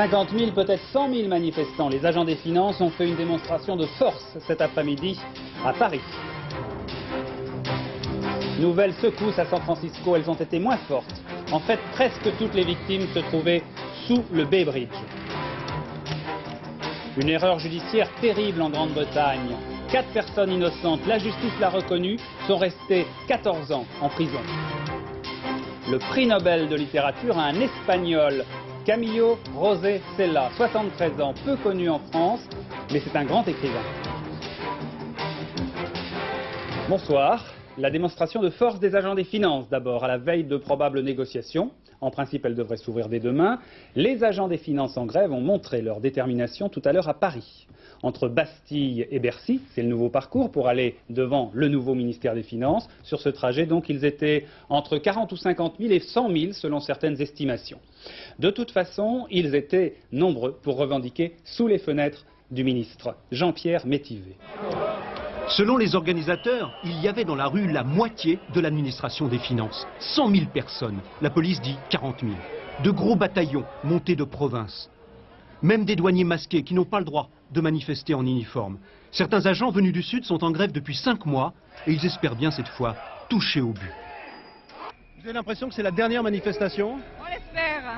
50 000, peut-être 100 000 manifestants. Les agents des finances ont fait une démonstration de force cet après-midi à Paris. Nouvelles secousses à San Francisco, elles ont été moins fortes. En fait, presque toutes les victimes se trouvaient sous le Bay Bridge. Une erreur judiciaire terrible en Grande-Bretagne. 4 personnes innocentes, la justice l'a reconnu, sont restées 14 ans en prison. Le prix Nobel de littérature à un Espagnol, Camillo José Cela, 73 ans, peu connu en France, mais c'est un grand écrivain. Bonsoir. La démonstration de force des agents des finances, d'abord, à la veille de probables négociations. En principe, elle devrait s'ouvrir dès demain. Les agents des finances en grève ont montré leur détermination tout à l'heure à Paris. Entre Bastille et Bercy, c'est le nouveau parcours pour aller devant le nouveau ministère des Finances. Sur ce trajet, donc, ils étaient entre 40 ou 50 000 et 100 000 selon certaines estimations. De toute façon, ils étaient nombreux pour revendiquer sous les fenêtres du ministre Jean-Pierre Métivé. Selon les organisateurs, il y avait dans la rue la moitié de l'administration des finances. 100 000 personnes, la police dit 40 000. De gros bataillons montés de province. Même des douaniers masqués qui n'ont pas le droit de manifester en uniforme. Certains agents venus du Sud sont en grève depuis 5 mois et ils espèrent bien cette fois toucher au but. Vous avez l'impression que c'est la dernière manifestation?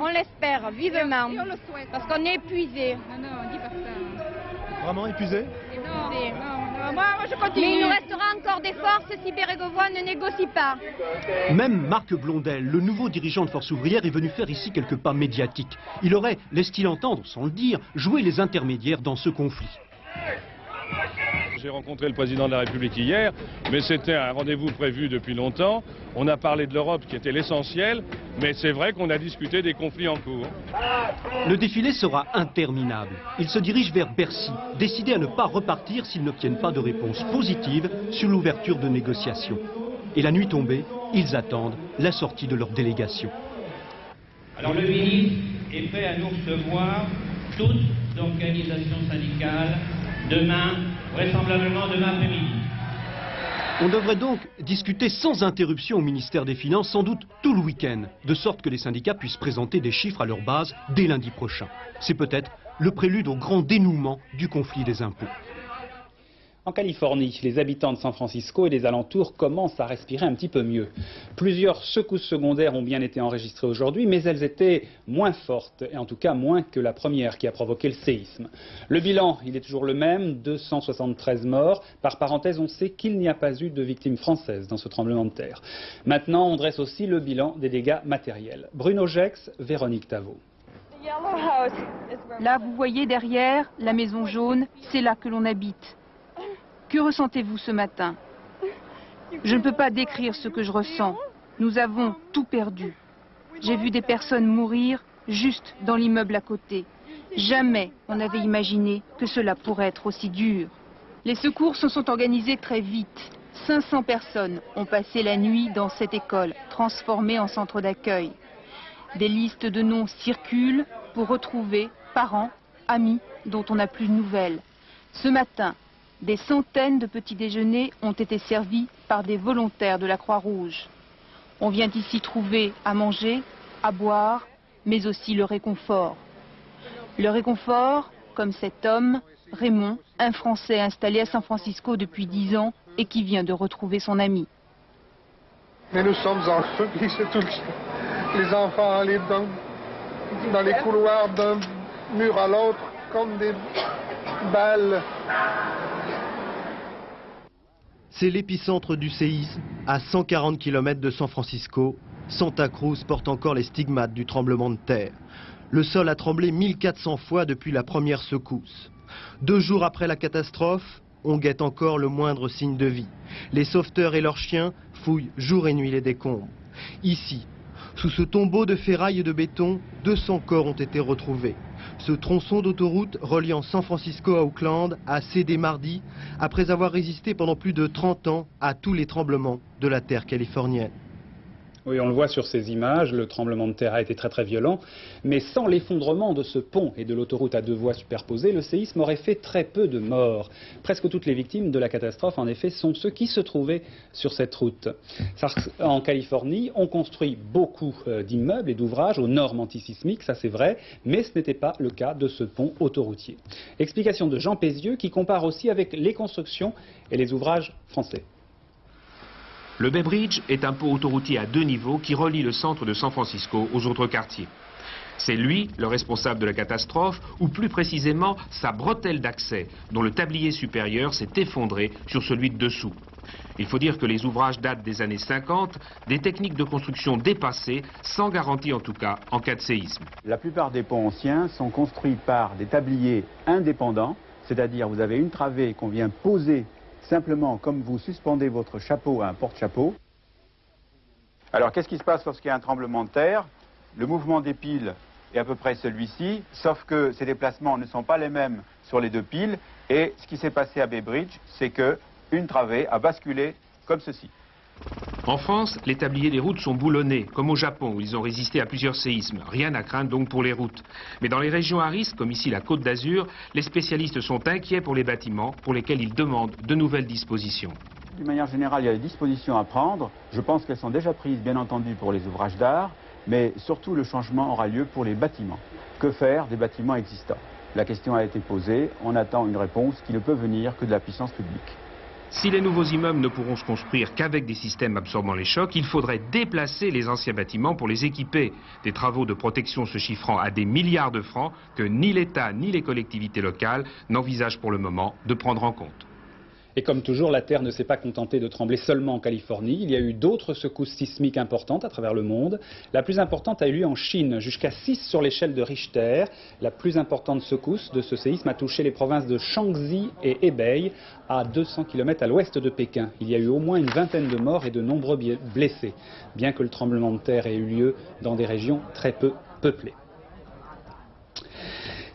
On l'espère, vivement. Et on le souhaite. Parce qu'on est épuisé. Non, on dit pas ça. Vraiment épuisé? Non, moi je continue. Mais il nous restera encore des forces si Bérégovoy ne négocie pas. Même Marc Blondel, le nouveau dirigeant de Force ouvrière, est venu faire ici quelques pas médiatiques. Il aurait, laisse-t-il entendre, sans le dire, joué les intermédiaires dans ce conflit. J'ai rencontré le président de la République hier, mais c'était un rendez-vous prévu depuis longtemps. On a parlé de l'Europe qui était l'essentiel, mais c'est vrai qu'on a discuté des conflits en cours. Le défilé sera interminable. Ils se dirigent vers Bercy, décidés à ne pas repartir s'ils n'obtiennent pas de réponse positive sur l'ouverture de négociations. Et la nuit tombée, ils attendent la sortie de leur délégation. Alors le ministre est prêt à nous recevoir, toutes organisations syndicales, demain, vraisemblablement demain après-midi. On devrait donc discuter sans interruption au ministère des Finances, sans doute tout le week-end, de sorte que les syndicats puissent présenter des chiffres à leur base dès lundi prochain. C'est peut-être le prélude au grand dénouement du conflit des impôts. En Californie, les habitants de San Francisco et des alentours commencent à respirer un petit peu mieux. Plusieurs secousses secondaires ont bien été enregistrées aujourd'hui, mais elles étaient moins fortes, et en tout cas moins que la première qui a provoqué le séisme. Le bilan, il est toujours le même, 273 morts. Par parenthèse, on sait qu'il n'y a pas eu de victimes françaises dans ce tremblement de terre. Maintenant, on dresse aussi le bilan des dégâts matériels. Bruno Gex, Véronique Tavo. Là, vous voyez derrière, la maison jaune, c'est là que l'on habite. Que ressentez-vous ce matin? Je ne peux pas décrire ce que je ressens. Nous avons tout perdu. J'ai vu des personnes mourir juste dans l'immeuble à côté. Jamais on n'avait imaginé que cela pourrait être aussi dur. Les secours se sont organisés très vite. 500 personnes ont passé la nuit dans cette école, transformée en centre d'accueil. Des listes de noms circulent pour retrouver parents, amis dont on n'a plus de nouvelles. Ce matin, des centaines de petits déjeuners ont été servis par des volontaires de la Croix-Rouge. On vient ici trouver à manger, à boire, mais aussi le réconfort. Le réconfort, comme cet homme, Raymond, un Français installé à San Francisco depuis 10 ans et qui vient de retrouver son ami. Mais nous sommes en feu, c'est tout les enfants allaient dans les couloirs d'un mur à l'autre comme des balles. C'est l'épicentre du séisme, à 140 km de San Francisco. Santa Cruz porte encore les stigmates du tremblement de terre. Le sol a tremblé 1400 fois depuis la première secousse. 2 jours après la catastrophe, on guette encore le moindre signe de vie. Les sauveteurs et leurs chiens fouillent jour et nuit les décombres. Ici, sous ce tombeau de ferraille et de béton, 200 corps ont été retrouvés. Ce tronçon d'autoroute reliant San Francisco à Oakland a cédé mardi après avoir résisté pendant plus de 30 ans à tous les tremblements de la terre californienne. Oui, on le voit sur ces images, le tremblement de terre a été très violent, mais sans l'effondrement de ce pont et de l'autoroute à 2 voies superposées, le séisme aurait fait très peu de morts. Presque toutes les victimes de la catastrophe, en effet, sont ceux qui se trouvaient sur cette route. En Californie, on construit beaucoup d'immeubles et d'ouvrages aux normes antisismiques, ça c'est vrai, mais ce n'était pas le cas de ce pont autoroutier. Explication de Jean Pézieux qui compare aussi avec les constructions et les ouvrages français. Le Bay Bridge est un pont autoroutier à 2 niveaux qui relie le centre de San Francisco aux autres quartiers. C'est lui le responsable de la catastrophe, ou plus précisément sa bretelle d'accès, dont le tablier supérieur s'est effondré sur celui de dessous. Il faut dire que les ouvrages datent des années 50, des techniques de construction dépassées, sans garantie en tout cas en cas de séisme. La plupart des ponts anciens sont construits par des tabliers indépendants, c'est-à-dire vous avez une travée qu'on vient poser simplement comme vous suspendez votre chapeau à un porte-chapeau. Alors qu'est-ce qui se passe lorsqu'il y a un tremblement de terre? Le mouvement des piles est à peu près celui-ci, sauf que ces déplacements ne sont pas les mêmes sur les 2 piles. Et ce qui s'est passé à Bay Bridge, c'est qu'une travée a basculé comme ceci. En France, les tabliers des routes sont boulonnés, comme au Japon, où ils ont résisté à plusieurs séismes. Rien à craindre donc pour les routes. Mais dans les régions à risque, comme ici la Côte d'Azur, les spécialistes sont inquiets pour les bâtiments, pour lesquels ils demandent de nouvelles dispositions. D'une manière générale, il y a des dispositions à prendre. Je pense qu'elles sont déjà prises, bien entendu, pour les ouvrages d'art, mais surtout le changement aura lieu pour les bâtiments. Que faire des bâtiments existants? La question a été posée, on attend une réponse qui ne peut venir que de la puissance publique. Si les nouveaux immeubles ne pourront se construire qu'avec des systèmes absorbant les chocs, il faudrait déplacer les anciens bâtiments pour les équiper. Des travaux de protection se chiffrant à des milliards de francs que ni l'État ni les collectivités locales n'envisagent pour le moment de prendre en compte. Et comme toujours, la Terre ne s'est pas contentée de trembler seulement en Californie. Il y a eu d'autres secousses sismiques importantes à travers le monde. La plus importante a eu lieu en Chine, jusqu'à 6 sur l'échelle de Richter. La plus importante secousse de ce séisme a touché les provinces de Shaanxi et Hebei, à 200 km à l'ouest de Pékin. Il y a eu au moins une vingtaine de morts et de nombreux blessés, bien que le tremblement de terre ait eu lieu dans des régions très peu peuplées.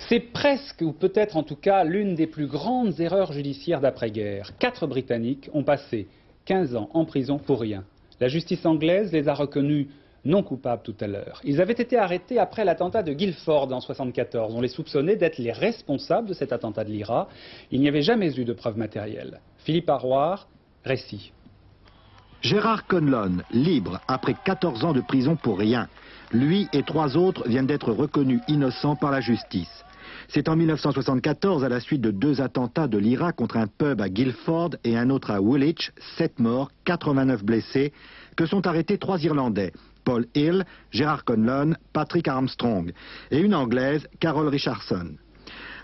C'est presque, ou peut-être en tout cas, l'une des plus grandes erreurs judiciaires d'après-guerre. 4 Britanniques ont passé 15 ans en prison pour rien. La justice anglaise les a reconnus non coupables tout à l'heure. Ils avaient été arrêtés après l'attentat de Guildford en 1974. On les soupçonnait d'être les responsables de cet attentat de l'IRA. Il n'y avait jamais eu de preuves matérielles. Philippe Arroir, récit. Gérard Conlon, libre après 14 ans de prison pour rien. Lui et 3 autres viennent d'être reconnus innocents par la justice. C'est en 1974, à la suite de 2 attentats de l'IRA contre un pub à Guildford et un autre à Woolwich, 7 morts, 89 blessés, que sont arrêtés 3 Irlandais, Paul Hill, Gérard Conlon, Patrick Armstrong, et une Anglaise, Carol Richardson.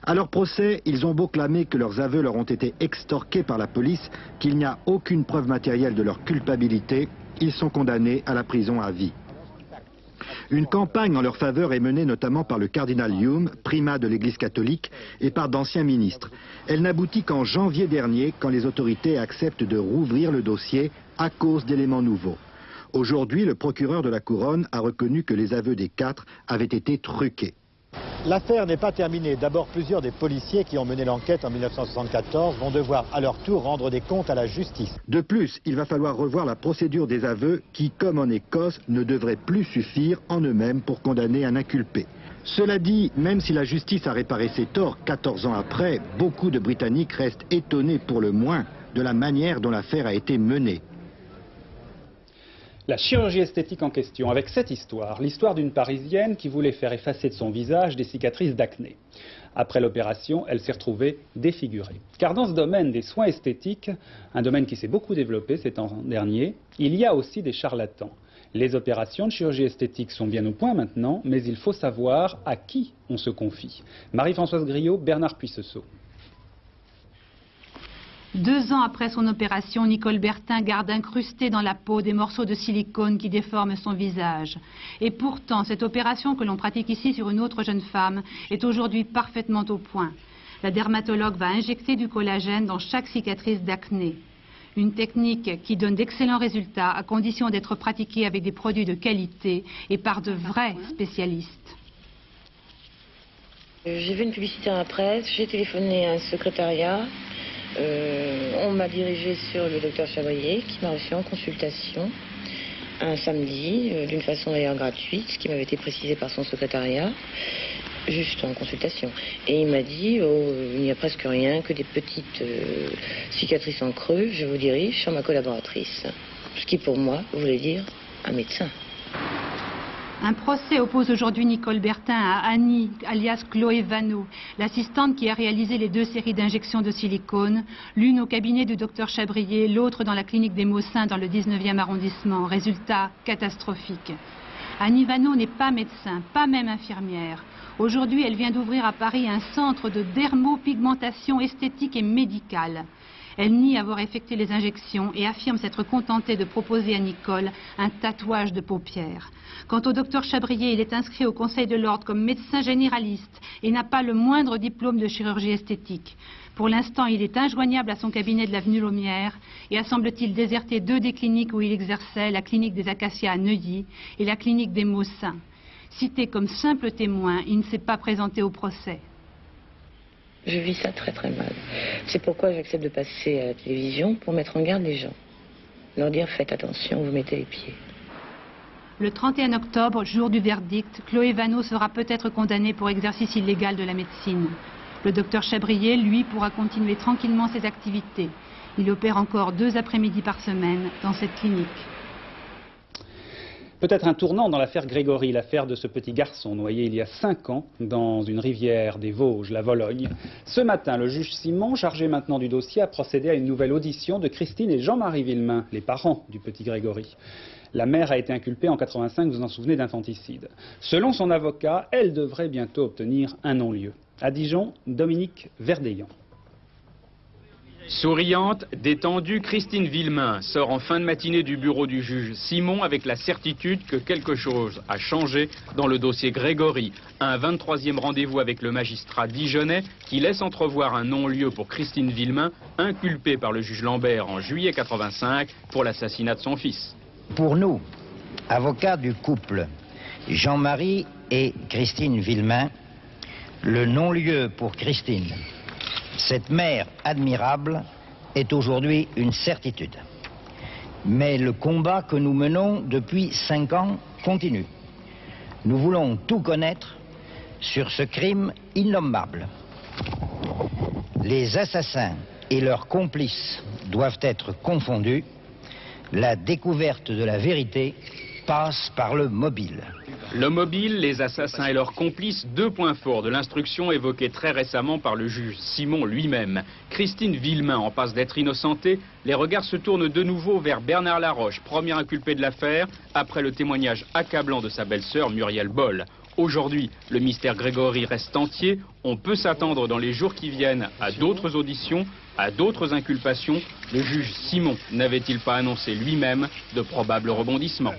À leur procès, ils ont beau clamer que leurs aveux leur ont été extorqués par la police, qu'il n'y a aucune preuve matérielle de leur culpabilité, ils sont condamnés à la prison à vie. Une campagne en leur faveur est menée notamment par le cardinal Hume, primat de l'Église catholique, et par d'anciens ministres. Elle n'aboutit qu'en janvier dernier, quand les autorités acceptent de rouvrir le dossier à cause d'éléments nouveaux. Aujourd'hui, le procureur de la Couronne a reconnu que les aveux des 4 avaient été truqués. L'affaire n'est pas terminée. D'abord, plusieurs des policiers qui ont mené l'enquête en 1974 vont devoir à leur tour rendre des comptes à la justice. De plus, il va falloir revoir la procédure des aveux qui, comme en Écosse, ne devrait plus suffire en eux-mêmes pour condamner un inculpé. Cela dit, même si la justice a réparé ses torts 14 ans après, beaucoup de Britanniques restent étonnés pour le moins de la manière dont l'affaire a été menée. La chirurgie esthétique en question, avec cette histoire, l'histoire d'une Parisienne qui voulait faire effacer de son visage des cicatrices d'acné. Après l'opération, elle s'est retrouvée défigurée. Car dans ce domaine des soins esthétiques, un domaine qui s'est beaucoup développé ces temps derniers, il y a aussi des charlatans. Les opérations de chirurgie esthétique sont bien au point maintenant, mais il faut savoir à qui on se confie. Marie-Françoise Griot, Bernard Puissesseau. 2 ans après son opération, Nicole Bertin garde incrustés dans la peau des morceaux de silicone qui déforment son visage. Et pourtant, cette opération que l'on pratique ici sur une autre jeune femme est aujourd'hui parfaitement au point. La dermatologue va injecter du collagène dans chaque cicatrice d'acné. Une technique qui donne d'excellents résultats à condition d'être pratiquée avec des produits de qualité et par de vrais spécialistes. J'ai vu une publicité à la presse, j'ai téléphoné à un secrétariat. On m'a dirigé sur le docteur Chavoyer qui m'a reçu en consultation. un samedi, d'une façon d'ailleurs gratuite, ce qui m'avait été précisé par son secrétariat, juste en consultation. Et il m'a dit, oh, il n'y a presque rien, que des petites cicatrices en creux, je vous dirige sur ma collaboratrice. Ce qui pour moi voulait dire un médecin. Un procès oppose aujourd'hui Nicole Bertin à Annie, alias Chloé Vanneau, l'assistante qui a réalisé les 2 séries d'injections de silicone, l'une au cabinet du docteur Chabrier, l'autre dans la clinique des Maussins dans le 19e arrondissement. Résultat catastrophique. Annie Vanneau n'est pas médecin, pas même infirmière. Aujourd'hui, elle vient d'ouvrir à Paris un centre de dermopigmentation esthétique et médicale. Elle nie avoir effectué les injections et affirme s'être contentée de proposer à Nicole un tatouage de paupières. Quant au docteur Chabrier, il est inscrit au Conseil de l'Ordre comme médecin généraliste et n'a pas le moindre diplôme de chirurgie esthétique. Pour l'instant, il est injoignable à son cabinet de l'avenue Lumière et a, semble-t-il, déserté 2 des cliniques où il exerçait, la clinique des Acacias à Neuilly et la clinique des Maussins. Cité comme simple témoin, il ne s'est pas présenté au procès. Je vis ça très très mal. C'est pourquoi j'accepte de passer à la télévision pour mettre en garde les gens. Leur dire faites attention, vous mettez les pieds. Le 31 octobre, jour du verdict, Chloé Vanneau sera peut-être condamnée pour exercice illégal de la médecine. Le docteur Chabrier, lui, pourra continuer tranquillement ses activités. Il opère encore 2 après-midi par semaine dans cette clinique. Peut-être un tournant dans l'affaire Grégory, l'affaire de ce petit garçon noyé il y a 5 ans dans une rivière des Vosges, la Vologne. Ce matin, le juge Simon, chargé maintenant du dossier, a procédé à une nouvelle audition de Christine et Jean-Marie Villemain, les parents du petit Grégory. La mère a été inculpée en 85, vous vous en souvenez, d'infanticide. Selon son avocat, elle devrait bientôt obtenir un non-lieu. À Dijon, Dominique Verdeillan. Souriante, détendue, Christine Villemain sort en fin de matinée du bureau du juge Simon avec la certitude que quelque chose a changé dans le dossier Grégory. Un 23e rendez-vous avec le magistrat dijonnais qui laisse entrevoir un non-lieu pour Christine Villemain, inculpée par le juge Lambert en juillet 85 pour l'assassinat de son fils. Pour nous, avocats du couple Jean-Marie et Christine Villemain, le non-lieu pour Christine, cette mère admirable, est aujourd'hui une certitude. Mais le combat que nous menons depuis 5 ans continue. Nous voulons tout connaître sur ce crime innommable. Les assassins et leurs complices doivent être confondus. La découverte de la vérité passe par le mobile. Le mobile, les assassins et leurs complices, 2 points forts de l'instruction évoquée très récemment par le juge Simon lui-même. Christine Villemain en passe d'être innocentée. Les regards se tournent de nouveau vers Bernard Laroche, premier inculpé de l'affaire, après le témoignage accablant de sa belle-sœur Muriel Boll. Aujourd'hui, le mystère Grégory reste entier. On peut s'attendre dans les jours qui viennent à d'autres auditions, à d'autres inculpations. Le juge Simon n'avait-il pas annoncé lui-même de probables rebondissements ?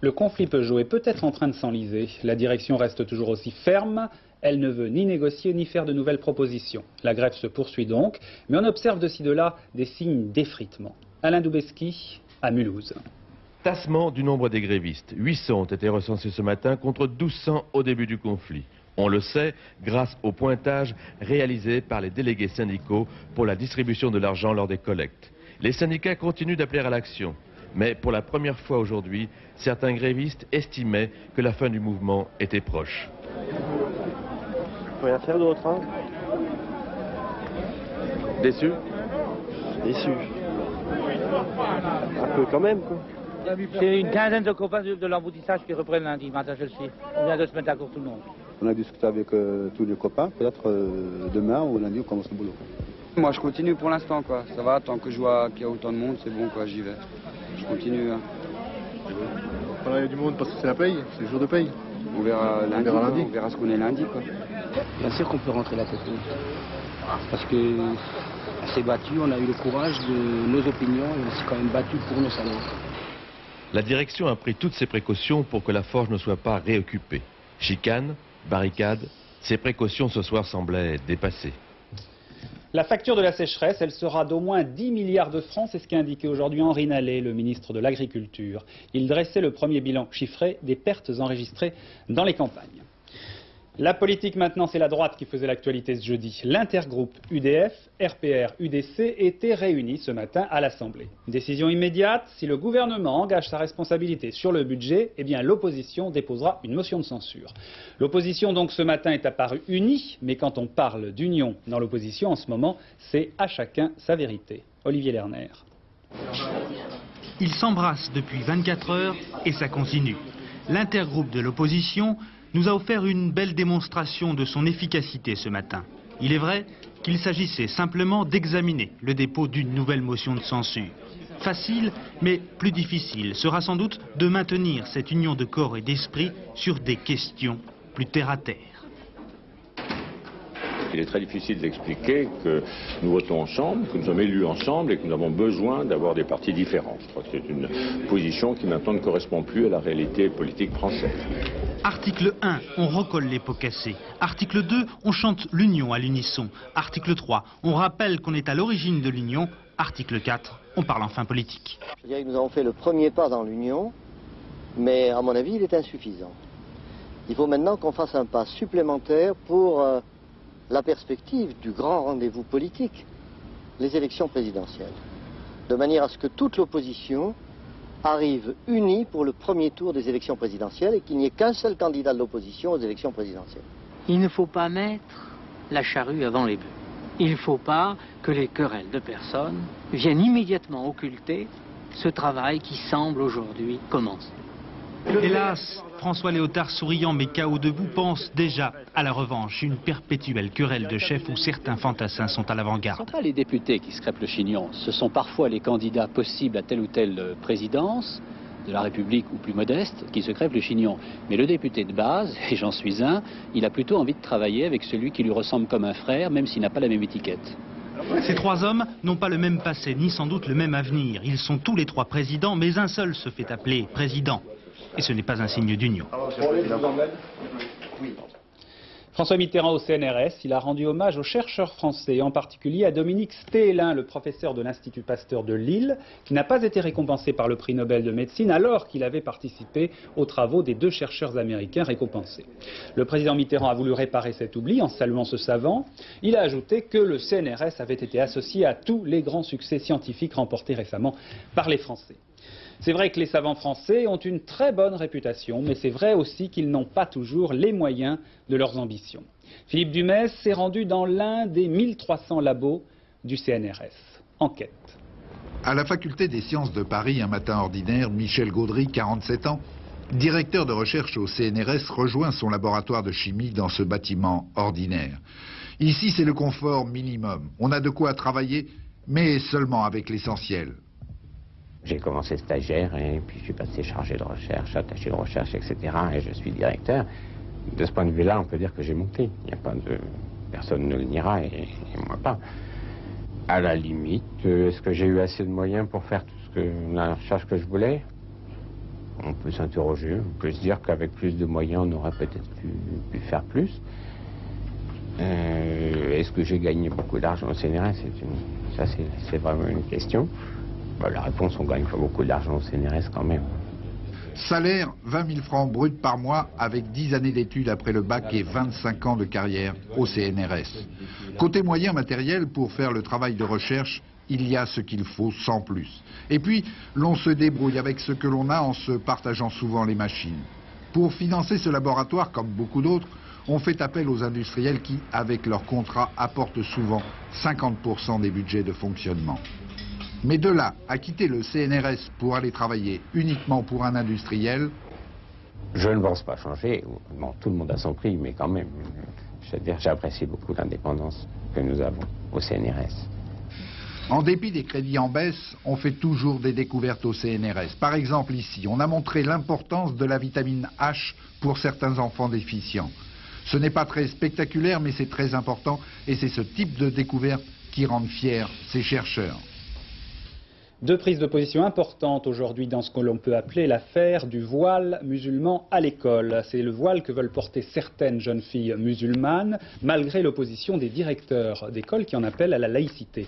Le conflit Peugeot est peut-être en train de s'enliser. La direction reste toujours aussi ferme. Elle ne veut ni négocier ni faire de nouvelles propositions. La grève se poursuit donc, mais on observe de ci de là des signes d'effritement. Alain Doubeski, à Mulhouse. Tassement du nombre des grévistes. 800 ont été recensés ce matin contre 1200 au début du conflit. On le sait grâce au pointage réalisé par les délégués syndicaux pour la distribution de l'argent lors des collectes. Les syndicats continuent d'appeler à l'action. Mais pour la première fois aujourd'hui, certains grévistes estimaient que la fin du mouvement était proche. Rien faire d'autre, hein? Déçu? Déçu. Un peu quand même, quoi. C'est une quinzaine de copains de l'emboutissage qui reprennent lundi matin, je le sais. On vient de se mettre d'accord tout le monde. On a discuté avec tous les copains, peut-être demain ou lundi on commence le boulot. Moi je continue pour l'instant quoi, ça va, tant que je vois qu'il y a autant de monde, c'est bon quoi, j'y vais. Je continue. Hein. Voilà, il y a du monde parce que c'est la paye, c'est le jour de paye. On verra lundi, on verra ce qu'on est lundi quoi. Bien sûr qu'on peut rentrer la tête haute. Parce que on s'est battu, on a eu le courage de nos opinions et on s'est quand même battu pour nos salaires. La direction a pris toutes ses précautions pour que la forge ne soit pas réoccupée. Chicane, barricade, ces précautions ce soir semblaient dépassées. La facture de la sécheresse, elle sera d'au moins 10 milliards de francs, c'est ce qu'a indiqué aujourd'hui Henri Nallet, le ministre de l'Agriculture. Il dressait le premier bilan chiffré des pertes enregistrées dans les campagnes. La politique maintenant, c'est la droite qui faisait l'actualité ce jeudi. L'intergroupe UDF, RPR, UDC était réunis ce matin à l'Assemblée. Décision immédiate, si le gouvernement engage sa responsabilité sur le budget, eh bien l'opposition déposera une motion de censure. L'opposition donc ce matin est apparue unie, mais quand on parle d'union dans l'opposition en ce moment, c'est à chacun sa vérité. Olivier Lerner. Ils s'embrassent depuis 24 heures et ça continue. L'intergroupe de l'opposition nous a offert une belle démonstration de son efficacité ce matin. Il est vrai qu'il s'agissait simplement d'examiner le dépôt d'une nouvelle motion de censure. Facile, mais plus difficile sera sans doute de maintenir cette union de corps et d'esprit sur des questions plus terre à terre. Il est très difficile d'expliquer que nous votons ensemble, que nous sommes élus ensemble et que nous avons besoin d'avoir des partis différents. Je crois que c'est une position qui maintenant ne correspond plus à la réalité politique française. Article 1, on recolle les pots cassés. Article 2, on chante l'union à l'unisson. Article 3, on rappelle qu'on est à l'origine de l'union. Article 4, on parle enfin politique. Je dirais que nous avons fait le premier pas dans l'union, mais à mon avis, il est insuffisant. Il faut maintenant qu'on fasse un pas supplémentaire pour la perspective du grand rendez-vous politique, les élections présidentielles, de manière à ce que toute l'opposition arrive unie pour le premier tour des élections présidentielles et qu'il n'y ait qu'un seul candidat de l'opposition aux élections présidentielles. Il ne faut pas mettre la charrue avant les bœufs. Il ne faut pas que les querelles de personnes viennent immédiatement occulter ce travail qui semble aujourd'hui commencer. Hélas, François Léotard, souriant mais KO debout, pense déjà à la revanche, une perpétuelle querelle de chefs où certains fantassins sont à l'avant-garde. Ce ne sont pas les députés qui se crêpent le chignon, ce sont parfois les candidats possibles à telle ou telle présidence de la République ou plus modeste qui se crêpent le chignon. Mais le député de base, et j'en suis un, il a plutôt envie de travailler avec celui qui lui ressemble comme un frère, même s'il n'a pas la même étiquette. Ces trois hommes n'ont pas le même passé, ni sans doute le même avenir. Ils sont tous les trois présidents, mais un seul se fait appeler président. Et ce n'est pas un signe d'union. François Mitterrand au CNRS, il a rendu hommage aux chercheurs français, en particulier à Dominique Stéhelin, le professeur de l'Institut Pasteur de Lille, qui n'a pas été récompensé par le prix Nobel de médecine alors qu'il avait participé aux travaux des deux chercheurs américains récompensés. Le président Mitterrand a voulu réparer cet oubli en saluant ce savant. Il a ajouté que le CNRS avait été associé à tous les grands succès scientifiques remportés récemment par les Français. C'est vrai que les savants français ont une très bonne réputation, mais c'est vrai aussi qu'ils n'ont pas toujours les moyens de leurs ambitions. Philippe Dumès s'est rendu dans l'un des 1300 labos du CNRS. Enquête. À la faculté des sciences de Paris, un matin ordinaire, Michel Gaudry, 47 ans, directeur de recherche au CNRS, rejoint son laboratoire de chimie dans ce bâtiment ordinaire. Ici, c'est le confort minimum. On a de quoi travailler, mais seulement avec l'essentiel. J'ai commencé stagiaire et puis je suis passé chargé de recherche, attaché de recherche, etc. Et je suis directeur. De ce point de vue-là, on peut dire que j'ai monté. Il n'y a pas de... Personne ne le niera et moi pas. À la limite, est-ce que j'ai eu assez de moyens pour faire tout la recherche que je voulais? On peut s'interroger, on peut se dire qu'avec plus de moyens, on aurait peut-être pu faire plus. Est-ce que j'ai gagné beaucoup d'argent au CNRS? Ça, c'est vraiment une question. La réponse, on gagne pas beaucoup d'argent au CNRS quand même. Salaire, 20 000 francs bruts par mois avec 10 années d'études après le bac et 25 ans de carrière au CNRS. Côté moyens matériels, pour faire le travail de recherche, il y a ce qu'il faut sans plus. Et puis, l'on se débrouille avec ce que l'on a en se partageant souvent les machines. Pour financer ce laboratoire, comme beaucoup d'autres, on fait appel aux industriels qui, avec leurs contrats, apportent souvent 50% des budgets de fonctionnement. Mais de là à quitter le CNRS pour aller travailler uniquement pour un industriel... Je ne pense pas changer. Bon, tout le monde a son prix, mais quand même, j'apprécie beaucoup l'indépendance que nous avons au CNRS. En dépit des crédits en baisse, on fait toujours des découvertes au CNRS. Par exemple ici, on a montré l'importance de la vitamine H pour certains enfants déficients. Ce n'est pas très spectaculaire, mais c'est très important et c'est ce type de découverte qui rend fiers ces chercheurs. Deux prises de position importantes aujourd'hui dans ce que l'on peut appeler l'affaire du voile musulman à l'école. C'est le voile que veulent porter certaines jeunes filles musulmanes, malgré l'opposition des directeurs d'école qui en appellent à la laïcité.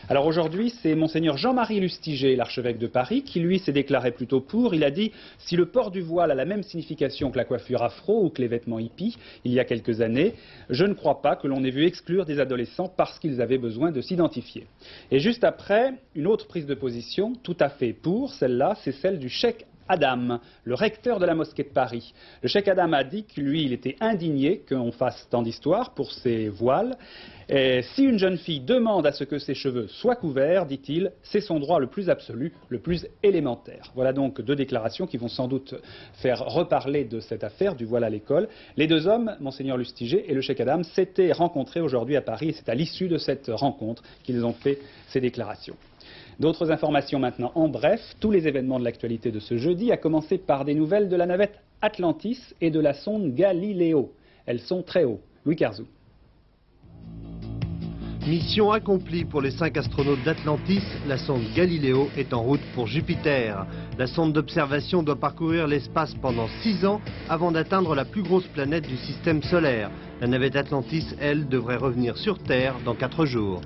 Alors aujourd'hui, c'est monseigneur Jean-Marie Lustiger, l'archevêque de Paris, qui lui s'est déclaré plutôt pour. Il a dit « Si le port du voile a la même signification que la coiffure afro ou que les vêtements hippies, il y a quelques années, je ne crois pas que l'on ait vu exclure des adolescents parce qu'ils avaient besoin de s'identifier. » Et juste après, une autre prise de position tout à fait pour, celle-là, c'est celle du cheikh Adam, le recteur de la mosquée de Paris. Le cheikh Adam a dit que lui, il était indigné qu'on fasse tant d'histoires pour ses voiles. Et si une jeune fille demande à ce que ses cheveux soient couverts, dit-il, c'est son droit le plus absolu, le plus élémentaire. Voilà donc deux déclarations qui vont sans doute faire reparler de cette affaire du voile à l'école. Les deux hommes, monseigneur Lustiger et le cheikh Adam, s'étaient rencontrés aujourd'hui à Paris et c'est à l'issue de cette rencontre qu'ils ont fait ces déclarations. D'autres informations maintenant en bref, tous les événements de l'actualité de ce jeudi, à commencer par des nouvelles de la navette Atlantis et de la sonde Galileo. Elles sont très haut. Louis Carzou. Mission accomplie pour les 5 astronautes d'Atlantis, la sonde Galileo est en route pour Jupiter. La sonde d'observation doit parcourir l'espace pendant 6 ans avant d'atteindre la plus grosse planète du système solaire. La navette Atlantis, elle, devrait revenir sur Terre dans 4 jours.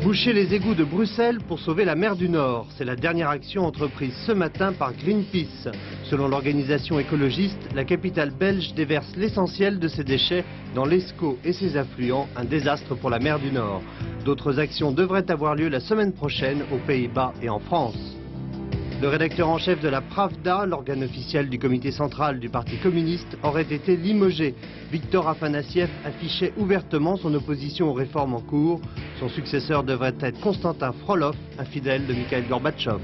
Boucher les égouts de Bruxelles pour sauver la mer du Nord. C'est la dernière action entreprise ce matin par Greenpeace. Selon l'organisation écologiste, la capitale belge déverse l'essentiel de ses déchets dans l'Escaut et ses affluents, un désastre pour la mer du Nord. D'autres actions devraient avoir lieu la semaine prochaine aux Pays-Bas et en France. Le rédacteur en chef de la Pravda, l'organe officiel du comité central du Parti communiste, aurait été limogé. Viktor Afanassiev affichait ouvertement son opposition aux réformes en cours. Son successeur devrait être Konstantin Frolov, un fidèle de Mikhail Gorbatchev.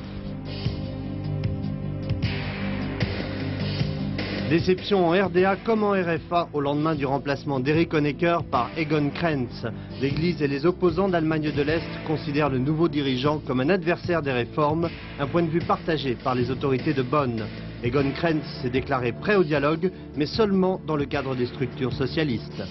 Déception en RDA comme en RFA au lendemain du remplacement d'Eric Honecker par Egon Krenz. L'Église et les opposants d'Allemagne de l'Est considèrent le nouveau dirigeant comme un adversaire des réformes, un point de vue partagé par les autorités de Bonn. Egon Krenz s'est déclaré prêt au dialogue, mais seulement dans le cadre des structures socialistes.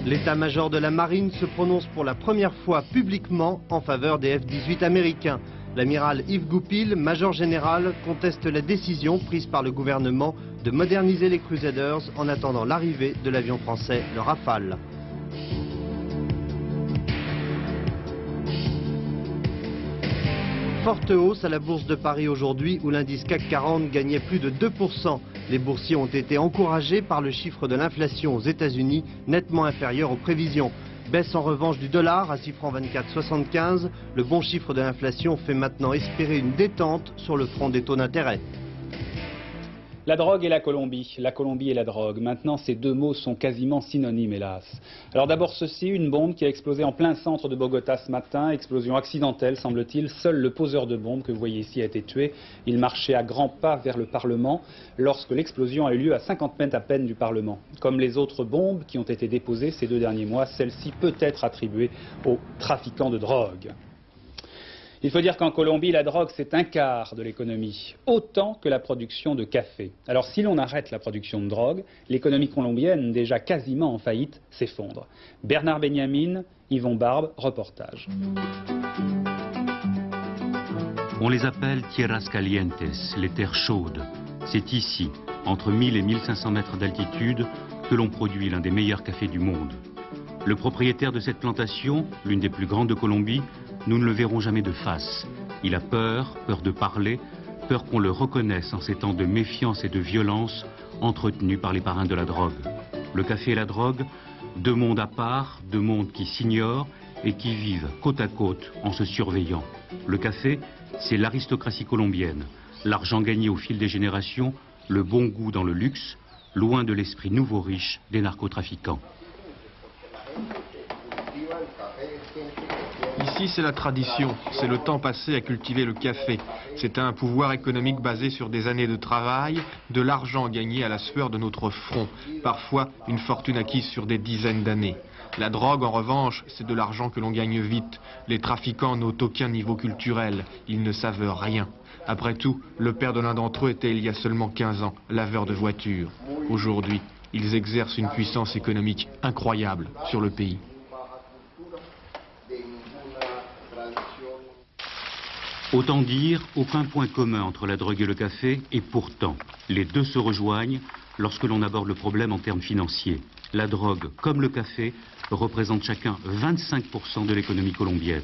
L'état-major de la marine se prononce pour la première fois publiquement en faveur des F-18 américains. L'amiral Yves Goupil, major général, conteste la décision prise par le gouvernement de moderniser les Crusaders en attendant l'arrivée de l'avion français, le Rafale. Forte hausse à la bourse de Paris aujourd'hui où l'indice CAC 40 gagnait plus de 2%. Les boursiers ont été encouragés par le chiffre de l'inflation aux États-Unis, nettement inférieur aux prévisions. Baisse en revanche du dollar à 6 francs 24,75. Le bon chiffre de l'inflation fait maintenant espérer une détente sur le front des taux d'intérêt. La drogue et la Colombie et la drogue. Maintenant, ces deux mots sont quasiment synonymes, hélas. Alors d'abord ceci, une bombe qui a explosé en plein centre de Bogota ce matin. Explosion accidentelle, semble-t-il. Seul le poseur de bombe que vous voyez ici a été tué. Il marchait à grands pas vers le Parlement lorsque l'explosion a eu lieu à 50 mètres à peine du Parlement. Comme les autres bombes qui ont été déposées ces 2 derniers mois, celle-ci peut être attribuée aux trafiquants de drogue. Il faut dire qu'en Colombie, la drogue, c'est un quart de l'économie, autant que la production de café. Alors si l'on arrête la production de drogue, l'économie colombienne, déjà quasiment en faillite, s'effondre. Bernard Benjamin, Yvon Barbe, reportage. On les appelle tierras calientes, les terres chaudes. C'est ici, entre 1000 et 1500 mètres d'altitude, que l'on produit l'un des meilleurs cafés du monde. Le propriétaire de cette plantation, l'une des plus grandes de Colombie, nous ne le verrons jamais de face. Il a peur de parler, peur qu'on le reconnaisse en ces temps de méfiance et de violence entretenus par les parrains de la drogue. Le café et la drogue, deux mondes à part, deux mondes qui s'ignorent et qui vivent côte à côte en se surveillant. Le café, c'est l'aristocratie colombienne, l'argent gagné au fil des générations, le bon goût dans le luxe, loin de l'esprit nouveau riche des narcotrafiquants. Ici, c'est la tradition, c'est le temps passé à cultiver le café. C'est un pouvoir économique basé sur des années de travail, de l'argent gagné à la sueur de notre front, parfois une fortune acquise sur des dizaines d'années. La drogue, en revanche, c'est de l'argent que l'on gagne vite. Les trafiquants n'ont aucun niveau culturel, ils ne savent rien. Après tout, le père de l'un d'entre eux était il y a seulement 15 ans, laveur de voitures. Aujourd'hui, Ils exercent une puissance économique incroyable sur le pays. Autant dire, aucun point commun entre la drogue et le café, et pourtant, les deux se rejoignent lorsque l'on aborde le problème en termes financiers. La drogue, comme le café, représente chacun 25% de l'économie colombienne.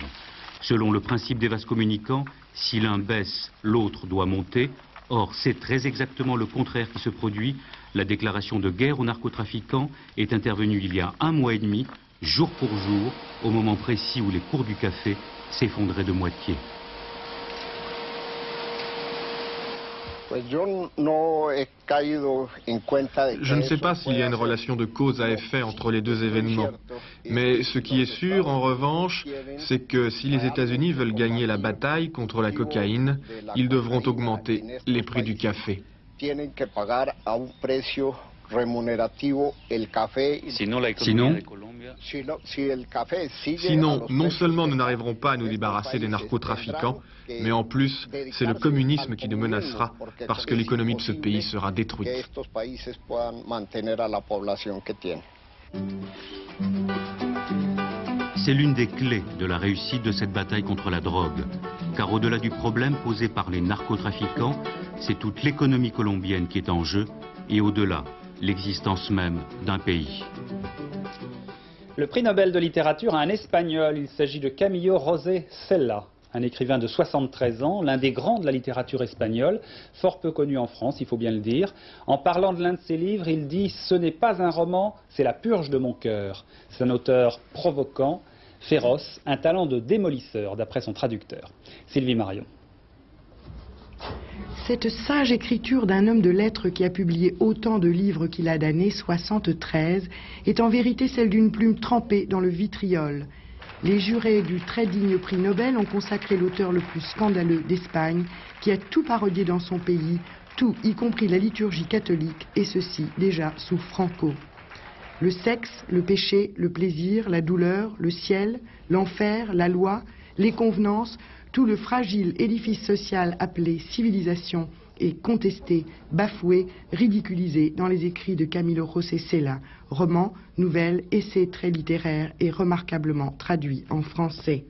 Selon le principe des vases communicants, si l'un baisse, l'autre doit monter. Or, c'est très exactement le contraire qui se produit. La déclaration de guerre aux narcotrafiquants est intervenue il y a 1 mois et demi, jour pour jour, au moment précis où les cours du café s'effondraient de moitié. Je ne sais pas s'il y a une relation de cause à effet entre les deux événements. Mais ce qui est sûr, en revanche, c'est que si les États-Unis veulent gagner la bataille contre la cocaïne, ils devront augmenter les prix du café. Sinon, non seulement nous n'arriverons pas à nous débarrasser des narcotrafiquants, mais en plus, c'est le communisme qui nous menacera parce que l'économie de ce pays sera détruite. C'est l'une des clés de la réussite de cette bataille contre la drogue. Car au-delà du problème posé par les narcotrafiquants, c'est toute l'économie colombienne qui est en jeu et au-delà, l'existence même d'un pays. Le prix Nobel de littérature à un Espagnol, il s'agit de Camillo José Cela, un écrivain de 73 ans, l'un des grands de la littérature espagnole, fort peu connu en France, il faut bien le dire. En parlant de l'un de ses livres, il dit « Ce n'est pas un roman, c'est la purge de mon cœur ». C'est un auteur provoquant, féroce, un talent de démolisseur, d'après son traducteur. Sylvie Marion. Cette sage écriture d'un homme de lettres qui a publié autant de livres qu'il a d'années, 73, est en vérité celle d'une plume trempée dans le vitriol. Les jurés du très digne prix Nobel ont consacré l'auteur le plus scandaleux d'Espagne, qui a tout parodié dans son pays, tout, y compris la liturgie catholique, et ceci déjà sous Franco. Le sexe, le péché, le plaisir, la douleur, le ciel, l'enfer, la loi, les convenances, tout le fragile édifice social appelé civilisation est contesté, bafoué, ridiculisé dans les écrits de Camillo José Cela, romans, nouvelles, essais très littéraires et remarquablement traduits en français.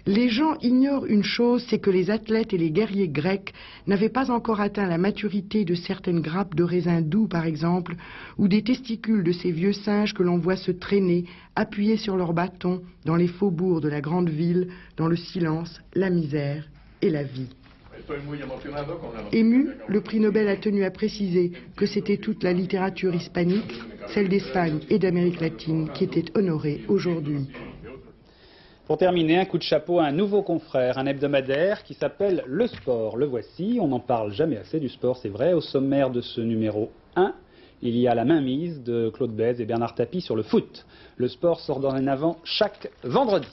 Les gens ignorent une chose, c'est que les athlètes et les guerriers grecs n'avaient pas encore atteint la maturité de certaines grappes de raisin doux, par exemple, ou des testicules de ces vieux singes que l'on voit se traîner, appuyés sur leurs bâtons, dans les faubourgs de la grande ville, dans le silence, la misère et la vie. Ému, le prix Nobel a tenu à préciser que c'était toute la littérature hispanique, celle d'Espagne et d'Amérique latine, qui était honorée aujourd'hui. Pour terminer, un coup de chapeau à un nouveau confrère, un hebdomadaire qui s'appelle Le Sport. Le voici, on n'en parle jamais assez du sport, c'est vrai. Au sommaire de ce numéro 1, il y a la mainmise de Claude Bèze et Bernard Tapie sur le foot. Le sport sort dorénavant chaque vendredi.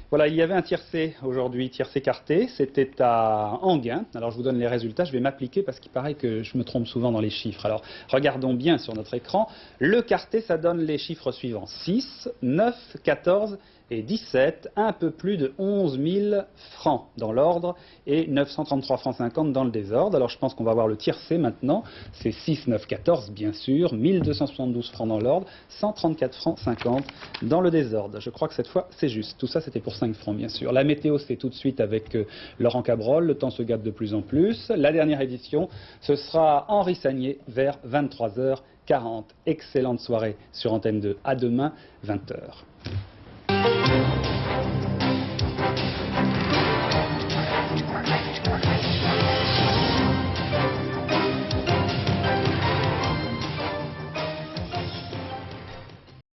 Voilà, il y avait un tiercé aujourd'hui, tiercé carté, c'était à Enghien. Alors je vous donne les résultats, je vais m'appliquer parce qu'il paraît que je me trompe souvent dans les chiffres. Alors regardons bien sur notre écran. Le carté, ça donne les chiffres suivants. 6, 9, 14 et 17, un peu plus de 11 000 francs dans l'ordre et 933 francs 50 dans le désordre. Alors je pense qu'on va voir le tiercé maintenant. C'est 6, 9, 14 bien sûr, 1272 francs dans l'ordre, 134 francs 50 dans le désordre. Je crois que cette fois c'est juste. Tout ça c'était pour 5 francs bien sûr. La météo c'est tout de suite avec Laurent Cabrol. Le temps se gâte de plus en plus. La dernière édition, ce sera Henri Sagnier vers 23h40. Excellente soirée sur Antenne 2. À demain, 20h.